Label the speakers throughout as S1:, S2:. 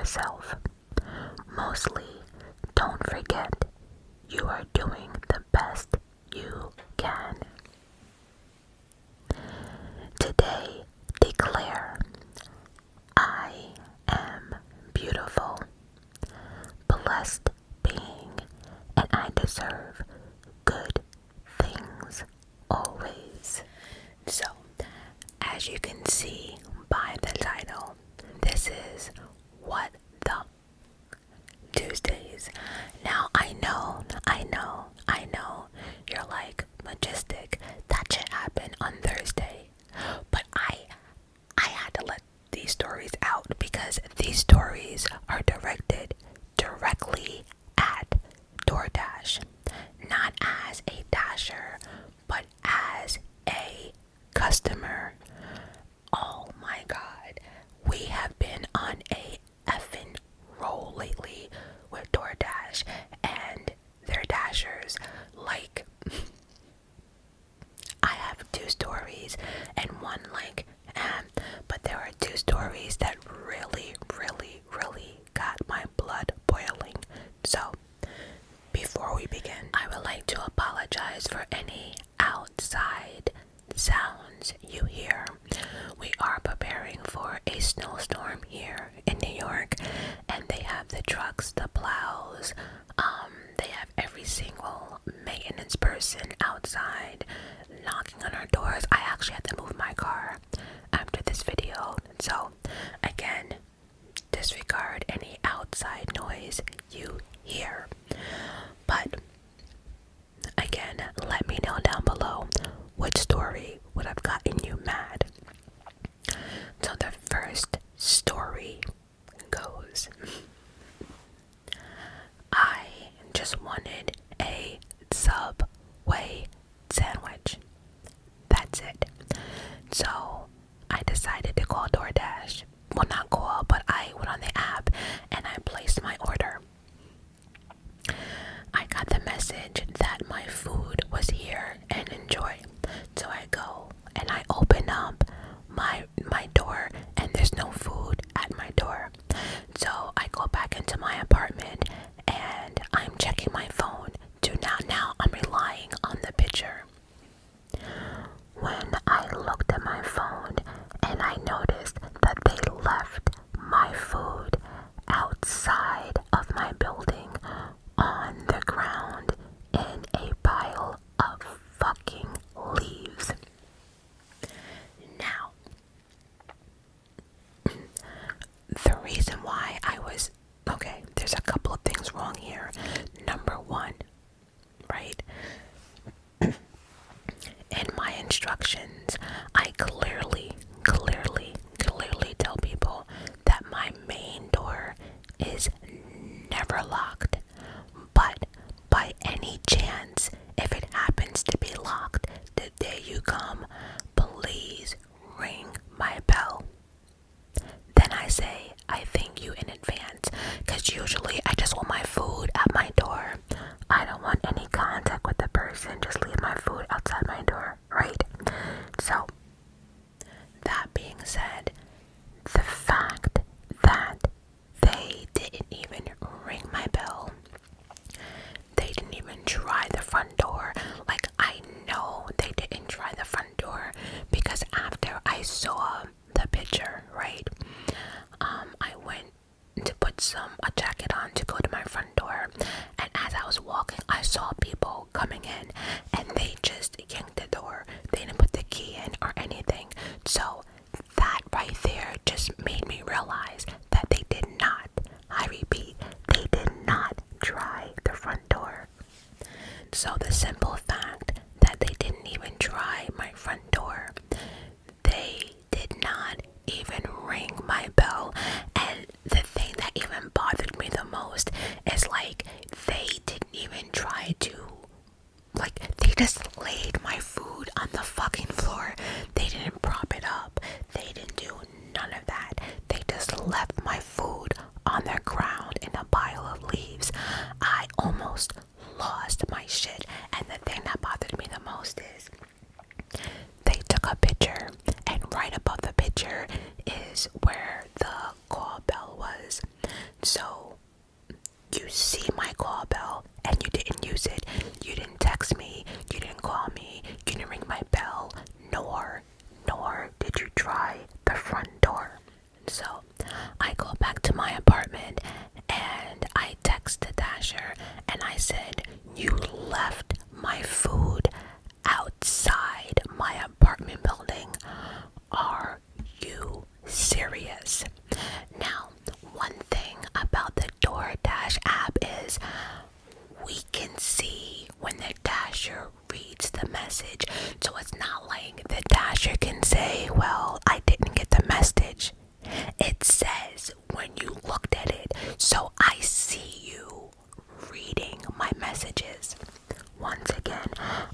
S1: yourself. Mostly, don't forget you are doing the best you can. Today, declare, I am beautiful, blessed being, and I deserve good things always. So, as you can see by the title, this is What the Tuesdays. Now, I know, you're like, Majestic, that should happen on Thursday. But I had to let these stories out because these stories are directed directly at DoorDash. Not as a dasher, but as a customer. Oh my god, we have been on a effing roll lately with DoorDash and their dashers. Like, I have two stories and one like, but there are two stories that really got my blood boiling. So, before we begin, I would like to apologize for any outside sounds you hear. We are preparing for a snowstorm here in New York, and they have the trucks, the plows, they have every single maintenance person outside knocking on our doors. I actually had to move my car after this video, so again, disregard any outside noise you hear. But again, let me know down below which story would have gotten you mad. So the first story goes, I just wanted a Subway sandwich. That's it. So I decided to call DoorDash. Well, not call, but I went on the app and I placed my order. I got the message that my food was here and enjoy. So I go and I open up my door and there's no food at my door. So I go back into my apartment and I'm checking my phone to now I'm relying on the picture. When I looked at my phone and I noticed that they left my food outside of my building on the ground in a pile of fucking leaves. Now, the reason why there's a couple of things wrong here. Number one, right? In my instructions, I clearly tell people that my main door is never locked. But by any chance, if it happens to be locked the day you come, please ring my bell. Then I say, I thank you in advance, because usually I just want my food at my door. I don't want any contact with the person, just leave my food outside my door, right? So, that being said, the fact that they didn't even ring my bell, they didn't even try the front door. Like, I know they didn't try the front door because after I saw the picture, right, I went to put a jacket on to go to my front door, and as I was walking, I saw people coming in, and they just yanked the door. They didn't put the key in or anything. So that right there just made me realize that they did not, I repeat, they did not try the front door. So the simple fact that they didn't even try my front door, they did not even ring my bell, and the thing that even bothered me the most is like they didn't even try to, like, they just laid my food on the fucking floor. They didn't prop it up. They didn't do none of that. They just left my food on the ground in a pile of leaves. I almost lost my shit, and the thing that bothered me the most is they took a picture, and right above the picture is where the call bell was. this. Now, one thing about the DoorDash app is we can see when the dasher reads the message. So it's not like the dasher can say, well, I didn't get the message. It says when you looked at it. So I see you reading my messages. Once again,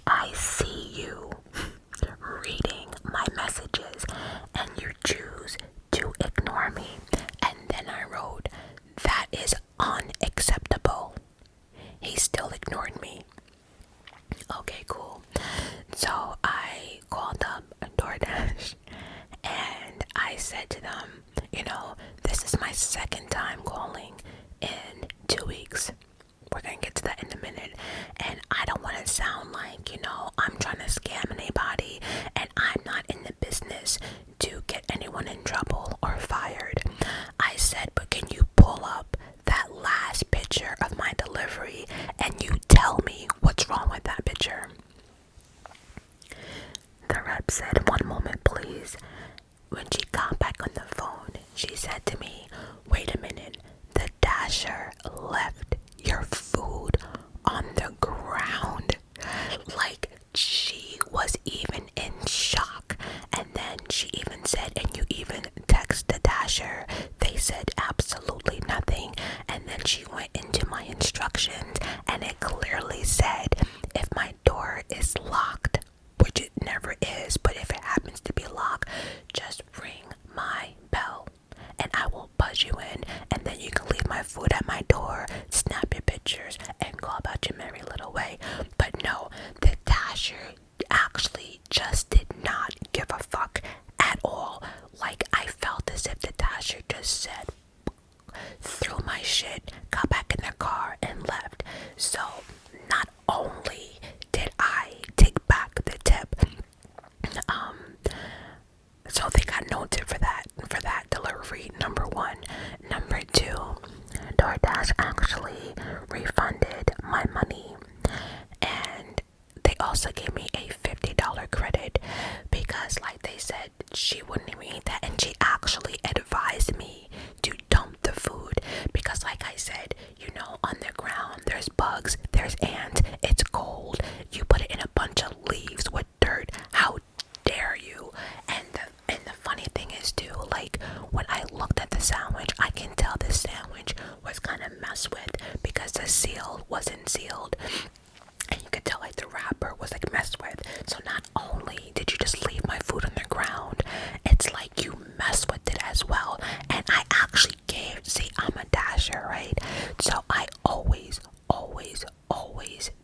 S1: I see you reading my messages and you choose to ignore me. And then I wrote, that is unacceptable. He still ignored me. Okay, cool. So I called up DoorDash and I said to them, this is my second time calling in 2 weeks. We're gonna get to that in a minute. And I don't want to sound like, I'm trying to scam anybody, and I'm not in the business to get anyone in trouble or fired. I said, but can you pull up that last picture of my delivery and you tell me what's wrong with that picture? The rep said, one moment please. When she got back on the phone, she said to me, wait a minute, the dasher left your food on the ground. Like, she was even in shock. And then she even said, and you even text the dasher. They said absolutely nothing. And then she went into my instructions and it clearly said, if my door is locked, which it never is, but if it happens to be locked, just ring my bell and I will buzz you in, and then you can leave my food at my door, snap your pictures, and go about your merry little way. But no, the dasher actually just did not give a fuck at all. Like, I felt as if the dasher just said, threw my shit, got back in their car, and left. So, not only did I take back the tip, so they got no tip for that delivery, number one. Number two, DoorDash actually refunded my money, and they also gave me a $50 credit because, like they said, she wouldn't even eat that, and she actually advised me to dump the food because, like I said, on the ground there's bugs, there's ants, it's cold, you put it in a bunch of leaves with dirt, how dare you? And the funny thing is too, like, when I looked at the sandwich, I can tell this sandwich was kind of messed with because the seal wasn't sealed, and you could tell like the wrapper was like messed with. So not only did you just leave my food on the ground, it's like you messed with it as well. And I actually see, I'm a dasher, right? So I always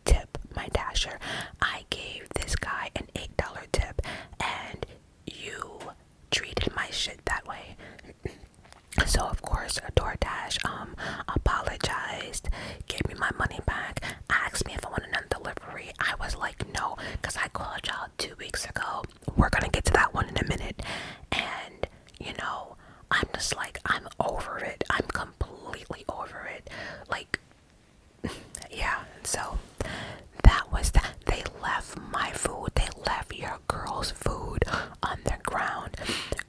S1: tip my dasher. I gave this guy an $8 tip, and you treated my shit that way. So of course DoorDash apologized, gave me my money back, asked me if I wanted another delivery. I was like, no, because I called y'all 2 weeks ago. We're gonna get to that one in a minute. And I'm just like, I'm over it. I'm completely over it. Like, yeah. So that was that. They left my food, they left your girl's food on the ground.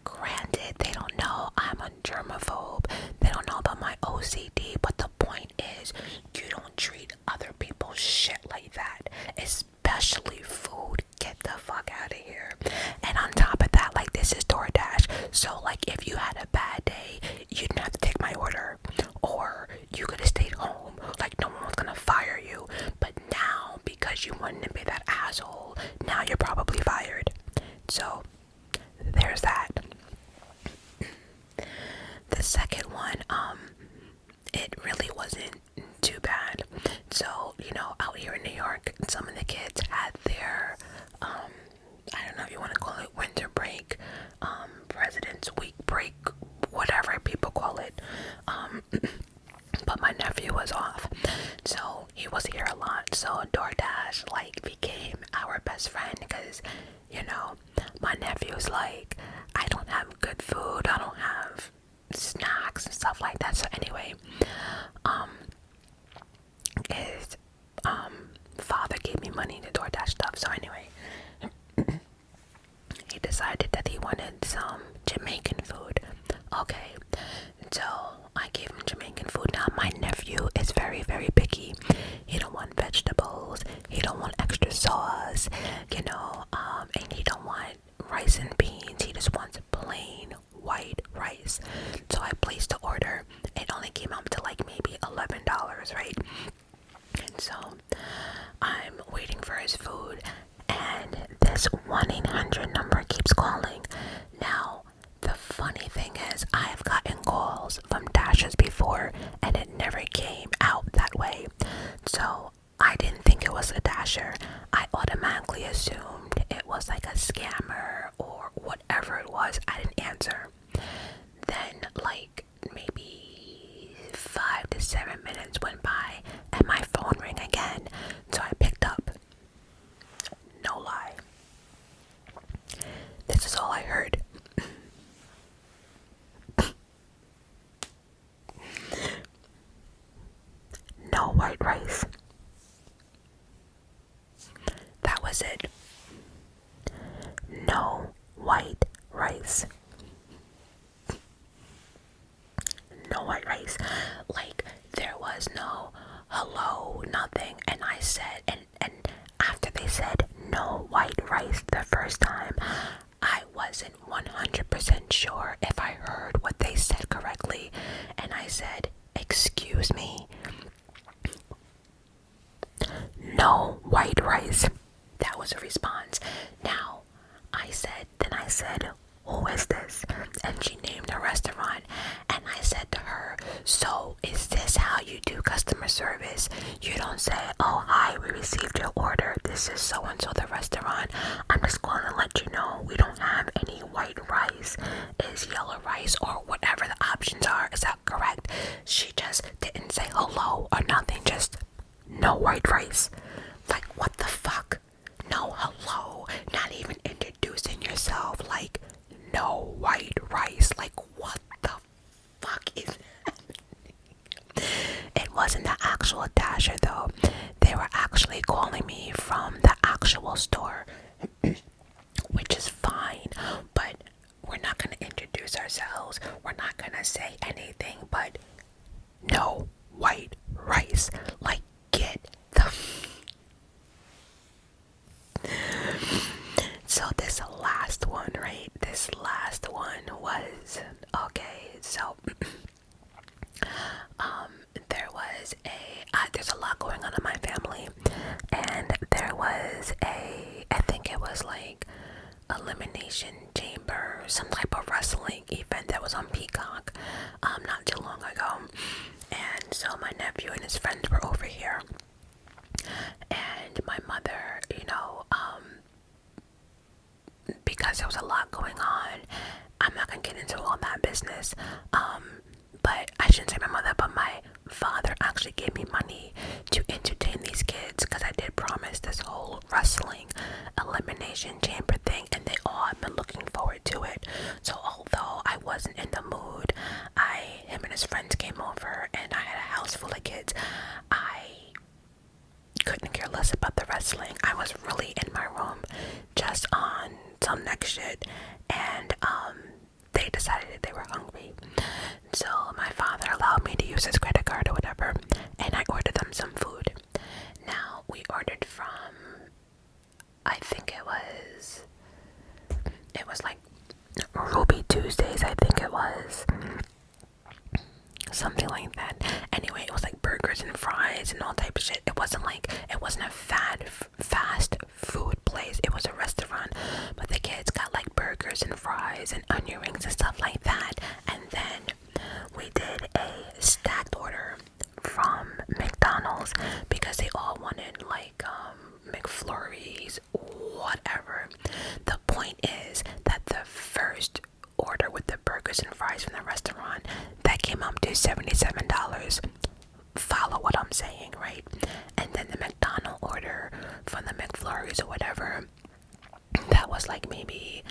S1: Granted, they don't know I'm a germaphobe, they don't know about my OCD, but the point is, you don't treat other people's shit like that, especially food. Get the fuck out of here. And on top of that, like, this is DoorDash, so like, if you had a bad day, you didn't have to take my order, or you could have stayed home. Like, no one was gonna fire you. But now, because you wanted to be that asshole, now you're probably fired. So there's that. The second one, it really wasn't too bad. So, out here in New York, some of the kids had their, I don't know if you want to call it winter break, President's Week break, whatever people call it. But my nephew was off, so he was here a lot. So DoorDash became our best friend because, my nephew's like, I don't have good food, I don't have snacks and stuff like that. So anyway, his father gave me money to DoorDash stuff. So anyway, he decided that he wanted some Jamaican So I gave him Jamaican food. Now my nephew is very, very picky. He don't want vegetables. He don't want extra sauce, and he don't want rice and beans. He just wants plain white rice. So I placed the order. It only came out to like maybe $11, right? And so I'm waiting for his food, and this 1-800 number keeps calling. Now, the funny thing is, I've gotten calls from Dashers before, and it never came out that way. So I didn't think it was a Dasher. I automatically assumed it was like a scammer or whatever it was. I didn't answer. Then, like, maybe 5 to 7 minutes went by, and my phone rang again. So I picked up. No lie. This is all I heard. No white rice. That was it. No white rice. No white rice. Like, there was no hello, nothing. And I said, and after they said no white rice the first time, I wasn't 100% sure if I heard what they said correctly. And I said, excuse me? No white rice. That was a response. Now, I said, who is this? And she named a restaurant. And I said to her, so is this how you do customer service? You don't say, oh, hi, we received your order. This is so-and-so the restaurant. I'm just going to let you know we don't have any white rice. Is yellow rice or whatever the options are. Is that correct? She just didn't say hello or nothing. Just no white rice. Like, what the fuck? No hello. Not even introducing yourself. Like, no white rice. Like, what the fuck is happening? It wasn't the actual Dasher though. They were actually calling me from the actual store, which is fine, but we're not going to introduce ourselves. We're not going to say anything but no white rice. Like, get the... So this last one, right? This last one was, okay, so there's a lot going on in my family, and there was I think it was like elimination chamber, some type of wrestling event that was on Peacock, not too long ago. And so my nephew and his friends were over here, and my mother, because there was a lot going on, I'm not gonna get into all that business, but I shouldn't say my mother, but my father actually gave me money to entertain these kids, because I did promise this whole wrestling elimination chamber thing, and they all have been looking forward to it. So although I wasn't in the mood, him and his friends came over, and I had a house full of kids. I couldn't care less about the wrestling. I was really in my room, just on some next shit, and they decided they were hungry. So my father allowed me to use his credit card or whatever, and I ordered them some food. Now, we ordered from, I think it was like Ruby Tuesdays, I think it was. Something like that. Anyway, it was like burgers and fries and all type of shit. It wasn't a fast food place. It was a restaurant, but the kids got like burgers and fries and onion rings and stuff like that. And then we did a stacked order from McDonald's because they all wanted like McFlurries, whatever. The point is that the first order with the burgers and fries from the restaurant, that came up to $77. Follow what I'm saying, right? And then the McDonald's order from the McFlurries or whatever, that was like maybe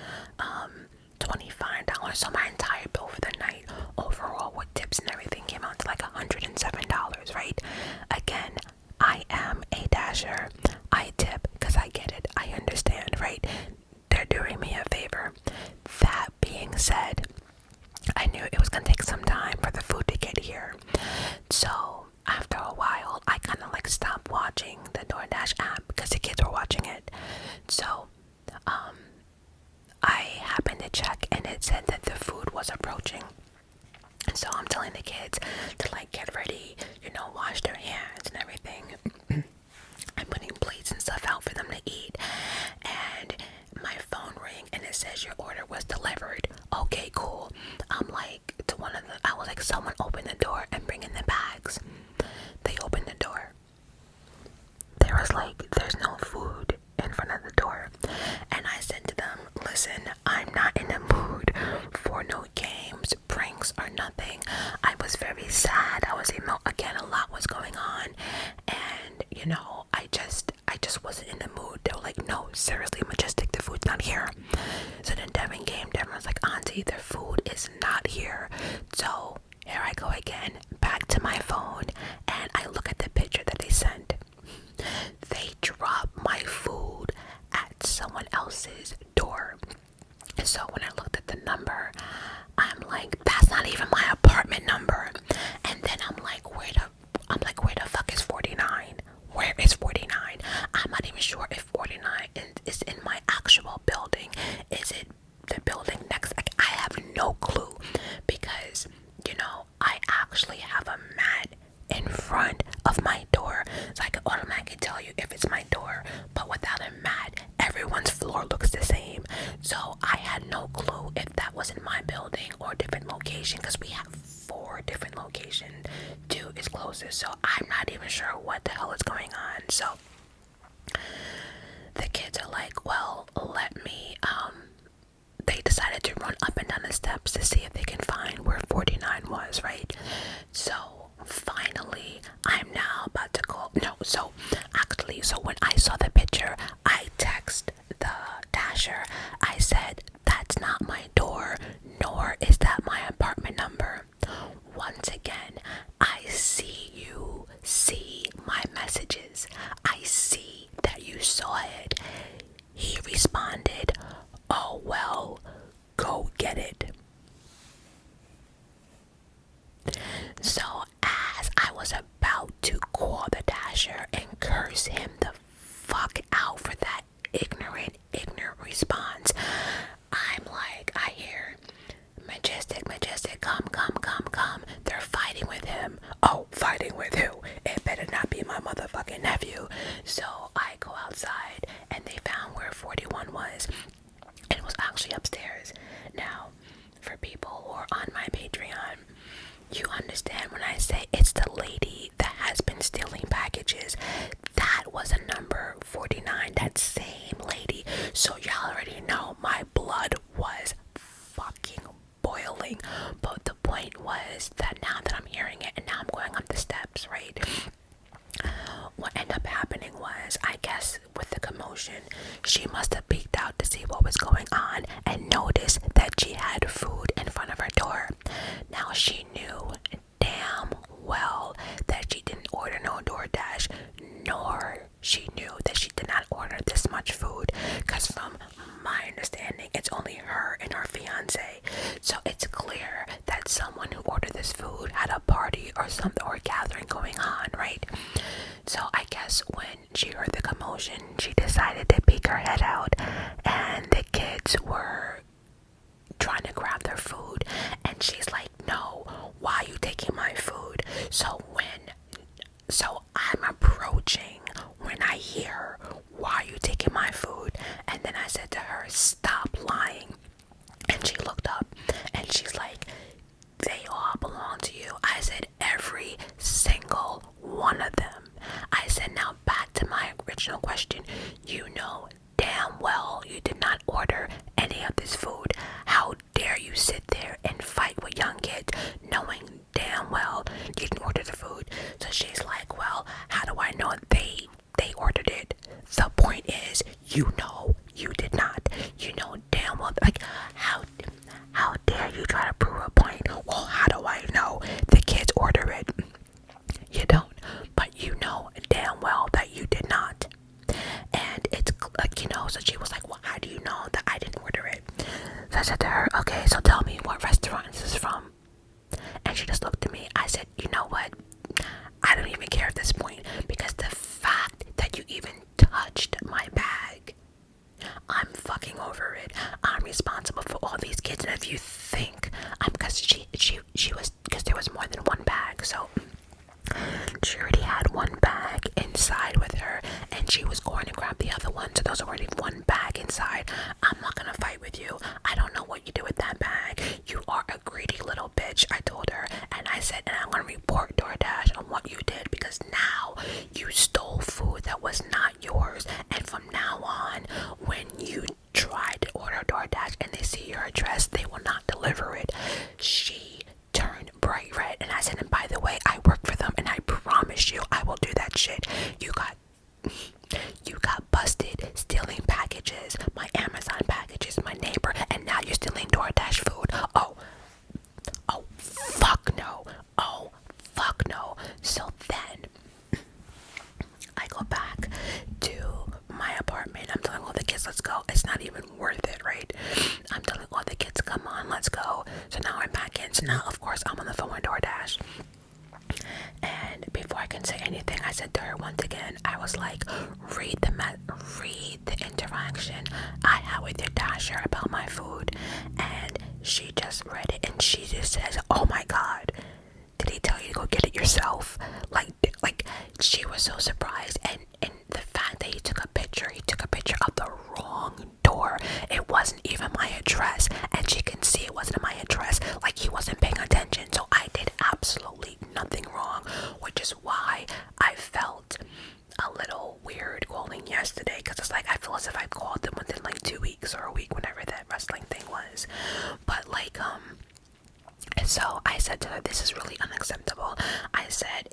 S1: $25. So my entire bill for the night overall with tips and everything came out to like $107, right? Again, I am a Dasher. I tip because I get it. I understand, right? They're doing me a favor. That being said, I knew it was going to take some time for the So I'm telling the kids to like get ready, wash their hands and everything. I'm putting plates and stuff out for them to eat, and my phone rang and it says your order was delivered. Okay, cool. I'm like to I was like, someone open the door and bring in the bags. They opened the door. There's no food in front of the door. And I said to them, listen, I'm not in the mood for no games, pranks, or nothing. I was very sad. I was again, a lot was going on. And, I just wasn't in the mood. They were like, no, seriously, Majestic, the food's not here. So then Devin came. Devin was like, Auntie, the food is not here. So here I go again, back to my phone, and I look at the picture that they sent. They dropped my food at someone else's door. So when I looked at the number, I'm like, that's not even my apartment number. And then I'm like, where the fuck is 49? Where is 49? I'm not even sure if 49 is in my actual building. Is it the building next? Like, I have no clue, because I actually have a mat in front of my door, so I can automatically tell you if it's my door. But without a mat, everyone's floor looks the same. So I had no clue if that was in my building or a different location, because we have 4 different locations. 2 is closest, so I'm not even sure what the hell is going on. So the kids are like, well, let me they decided to run up and down the steps to see if they can find where 49 was, right? So finally, I'm now about to call. No, so when I saw the picture, I text the dasher. I said, that's not my door, nor is that my apartment number. Once again, I see you see my messages. I see that you saw it. He responded, oh well, go get it. So as I was about to call the dasher and curse him the fuck out for that ignorant response, I'm like, I hear, Majestic, come. They're fighting with him. Oh, fighting with who? It better not be my motherfucking nephew. So I go outside and they found where 41 was. And it was actually upstairs. Now, for people who are on my Patreon, you understand when I say it's the lady that has been stealing packages. That was a number 49, that same lady. So y'all already know my blood was fucking boiling. But the point was that now that I'm hearing it and now I'm going up the steps, right? What ended up happening was, I guess with the commotion, she must have peeked out to see what was going on and noticed that she had food in front of her door. Now she knew damn well that she didn't order no DoorDash, nor she knew that she did not order this much food, because from my understanding, it's only her and her fiance. So it's clear that someone who ordered this food had a party or something, or a gathering going on, right? So I guess when she heard the commotion, she decided to peek her head out, and the kids were trying to grab their food, and she's like, no, why are you taking my food? So I'm approaching when I hear, why are you taking my food? And then I said to her, stop lying. And she looked up and she's like, they all belong to you. I said, every single one of them. I said, now back to my original question. You know damn well you did not order any of this food. How dare you sit there and fight with young kids knowing damn well you didn't order the food? So she's like, well, how do I know they ordered it? The point is, you know you did not. You know damn well, like, how dare you try to prove a point? Well, how do I know the kids order it? You don't, but you know damn well that you did not. And it's like, so she was like, well, how do you know that I didn't order it? So I said to her, okay, so tell me what restaurant this is from. And she just looked at me. I said, you know what? I don't even care at this point, because the fact that you even touched my bag, I'm fucking over it. I'm responsible for all these kids, and if you think because she she was, because there was more than one bag, so she already had one bag inside with her, and she was going to grab the other one. So there's already one bag inside. I'm not gonna fight with you. I don't know what you do with that bag. You are a greedy little bitch, I told her. And I said, and I'm gonna report DoorDash on what you did, because now you stole food that was not yours. And from now on, when you try to order DoorDash and they see your address, they will not deliver it. She turned bright red, and I said, and by the way, I work for them, and I promise you I will do that shit. You got busted stealing packages, my Amazon packages, my neighbor, and now you're stealing DoorDash food. Oh fuck no. Oh fuck no. So then I go back to my apartment. I'm telling all the kids, let's go. It's not even worth it, right? I'm telling all the kids, come on, let's go. So now I'm back in. So now, of course, I'm on the phone with DoorDash. And before I can say anything, I said to her once again, I was like, read the interaction I had with your Dasher about my food. And she just read it, and she just says, oh my god, did he tell you to go get it yourself? Like she was so surprised. And the fact that he took a picture of the wrong door. It wasn't even my address, and she can see it wasn't my address. Like, he wasn't paying attention. So I did absolutely nothing wrong, which is why I felt a little weird calling yesterday, because it's like I feel as if I called them within like 2 weeks or a week, whenever that wrestling thing was. But like so I said to her, this is really unacceptable. I said,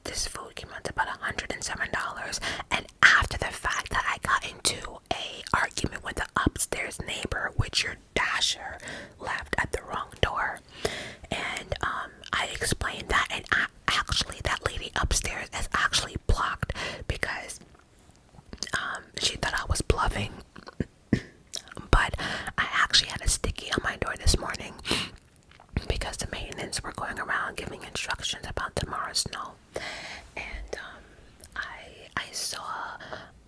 S1: this food came out to about $107. And after the fact that I got into a argument with the upstairs neighbor, which your Dasher left at the wrong door. And I explained that, and actually that lady upstairs is actually blocked, because she thought I was bluffing. But I actually had a sticky on my door this morning, because the maintenance were going around giving instructions about tomorrow's snow. And I saw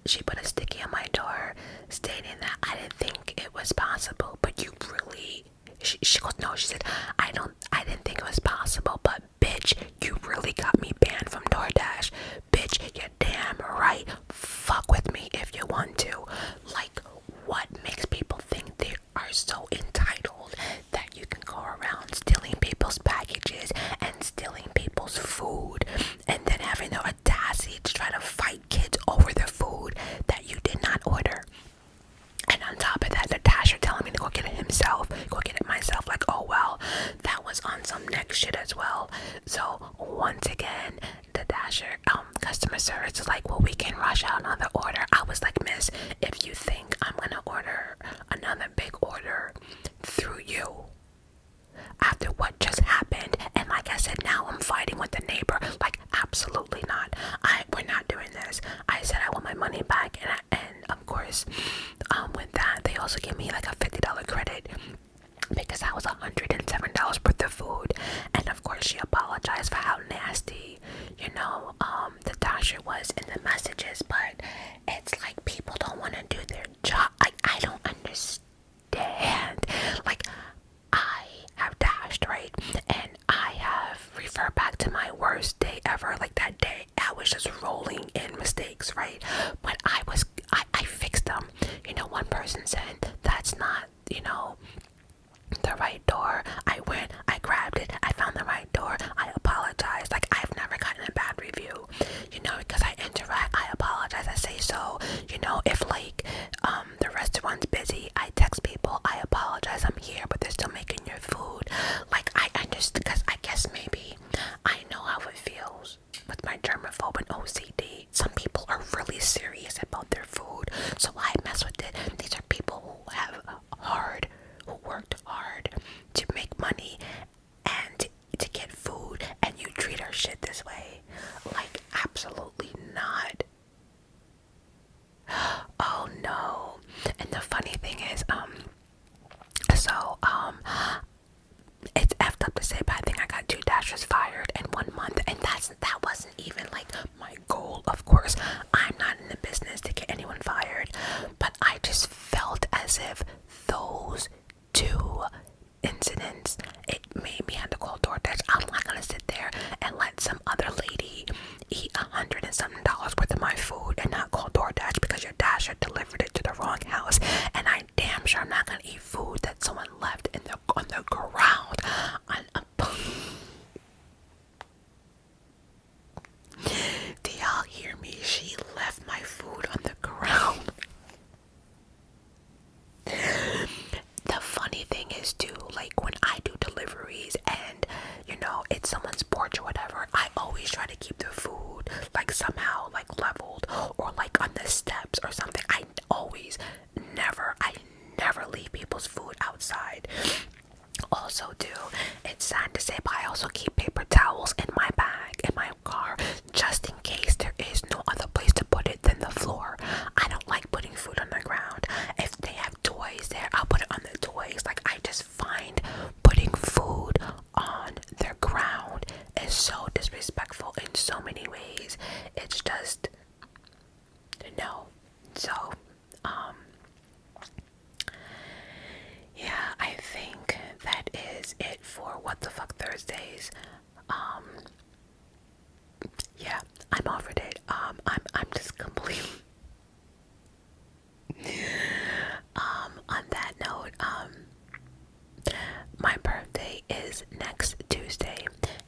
S1: she put a sticky on my door stating that I didn't think it was possible, but you really, she goes, no, she said, I didn't think it was possible, but bitch, you really got me banned from DoorDash. Bitch, you're damn right. Fuck with me if you want to. Like, what makes people think they are so entitled that you can go around stealing people's packages and stealing people's food, and then having the audacity to try to fight kids over the food that you did not order? And on top of that, the Dasher telling me to go get it himself, go get it myself. Like, oh well, that was on some next shit as well. So once again, the Dasher customer service is like, well, we can rush out another order. I was like, miss, if you think I'm gonna order another big order through you after what just happened, and like I said, now I'm fighting with the neighbor, like, absolutely not. We're not doing this. I said I want my money back, and of course, with that, they also give me like a $50 credit, because that was $107 worth of food. And of course, she apologized for how nasty, the Dasher was in the messages. But it's like, people don't want to do their job. I don't understand. Like, I have dashed, right? And I have referred back to my worst day ever. Like, that day, I was just rolling in mistakes, right? But I fixed them. One person said, that's not, the right door. I went, I grabbed it, I found the right door, I apologized. Like, I've never gotten a bad review, because I interact, I apologize, I say so. If like the restaurant's busy, I text people, I apologize, I'm here, but they're still making your food. Like, I understand, because I guess maybe I know how it feels with my germaphobe and OCD. Some people are really serious about their food, so I mess with it. These are people who have hard it's someone's porch or whatever, I always try to keep the food like somehow like leveled or like on the steps or something. I never leave people's food outside. Also too, it's sad to say, but I also keep paper towels in my bag in my car just in case there is no other place to put it than the floor. I don't like putting food on the ground. If they have toys there, I'll put it on the toys. Like, I just find putting food on the ground is so disrespectful in so many ways. It's just no. So yeah, I think that is it for What the Fuck Thursdays. Yeah, I'm offered it. I'm just completely on that note, my birthday is next Tuesday,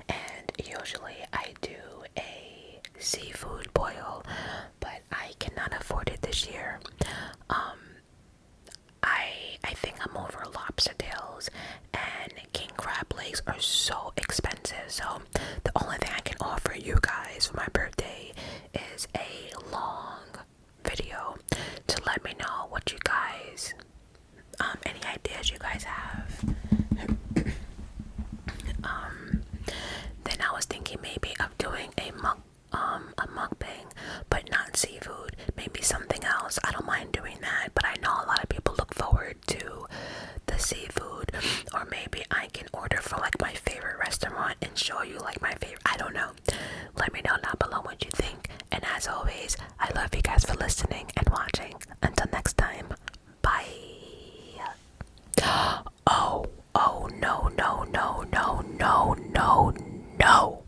S1: and usually I do a seafood boil, but I cannot afford it this year. I think I'm over lobster tails, and king crab legs are so expensive, so the only thing I can offer you guys for my birthday is a long video to let me know what you guys, any ideas you guys have. Then I was thinking maybe of doing a mukbang, but not seafood, maybe something else. I don't mind doing that, but I know a lot of people look forward to the seafood. Or maybe I can order for like my favorite restaurant and show you like my favorite. I don't know. Let me know down below what you think. And as always, I love you guys for listening and watching. Until next time, bye. Oh no, no, no, no, no, no, no.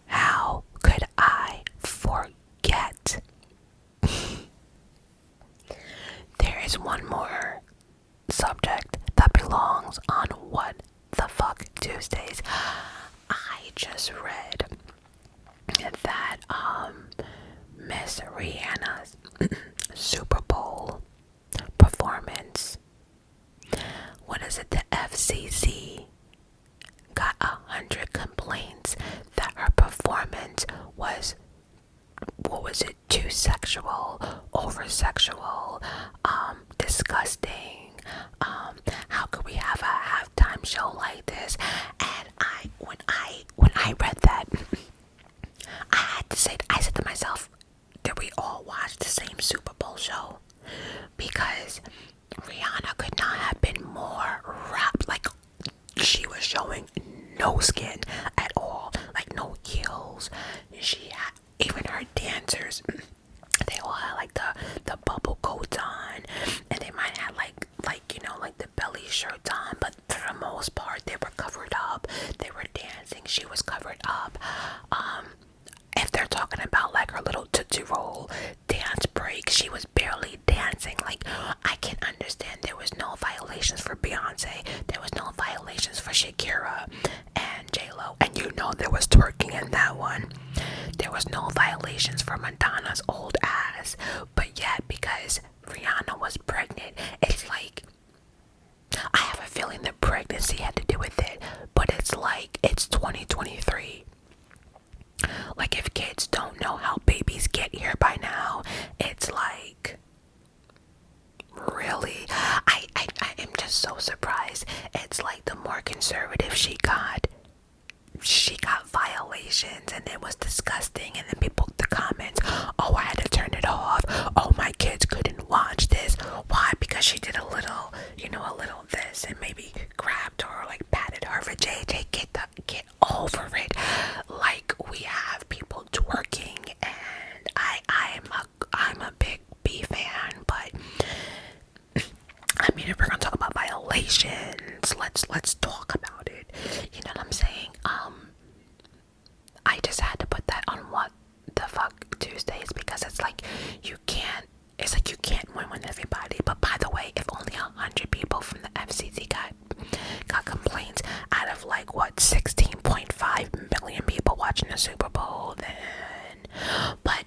S1: How could I forget? There is one more subject that belongs on What the Fuck Tuesdays. I just read that Miss Rihanna's Super Bowl performance, what is it, the FCC got 100 complaints that her performance was, what was it, too sexual, over sexual, disgusting, how could we have a halftime show like this? And when I read that, I said to myself, did we all watch the same Super Bowl show? Because Rihanna could not have been more wrapped. Like, she was showing no skin at all, like no heels. She had, even her dancers, they all had like the bubble coats on, and they might have like you know, like the belly shirts on, but for the most part they were covered up. They were dancing, she was covered up. If they're talking about like her little Tootsie Roll dance break, she was barely dancing. Like, I can understand there was no violations for Beyonce, there was no violations for Shakira and J-Lo, and you know there was twerking in that one. There was no violations for Madonna's old ass, but yet because Rihanna was pregnant, it's like, I have a feeling the pregnancy had to do with it, but it's like, it's 2023. Like, if kids don't know how babies get here by now, it's like, really? I am just so surprised. It's like, the more conservative she got violations, and it was disgusting. And then people, the comments, oh, I had to turn it off, oh, my kids couldn't watch this. Why? Because she did a little, you know, a little this, and maybe grabbed her or like patted her for JJ. Get over it. Like, we have people twerking, and I'm a big B fan, but I mean, if we're gonna talk about violations, let's talk about it. You know what I'm saying? I just had to put that on What the Fuck Tuesdays, because it's like, you can't win with everybody. But by the way, if only 100 people from the FCC got complaints out of like, what, 16.5 million people watching the Super Bowl, then, but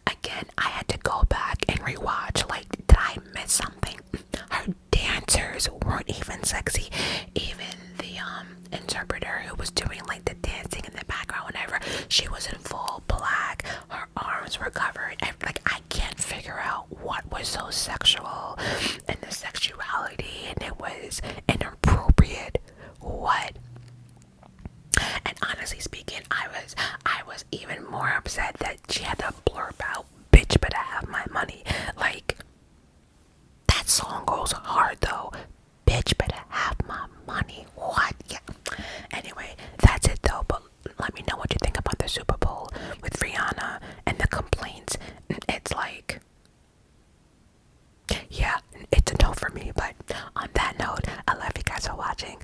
S1: again, I had to go back and rewatch. Like, did I miss something? Her dancers weren't even sexy. Even the interpreter who was doing like the dancing in the background whenever she was in full black, her arms were covered, and like I can't figure out what was so sexual and the sexuality, and it was inappropriate. What? And honestly speaking, I was even more upset that she had to blurb out, "Bitch better have my money." Like, that song goes hard though. Bitch better have my money. What? Yeah. Anyway, that's it though. But let me know what you think about the Super Bowl with Rihanna and the complaints. It's like, yeah, it's a no for me. But on that note, I love you guys for watching.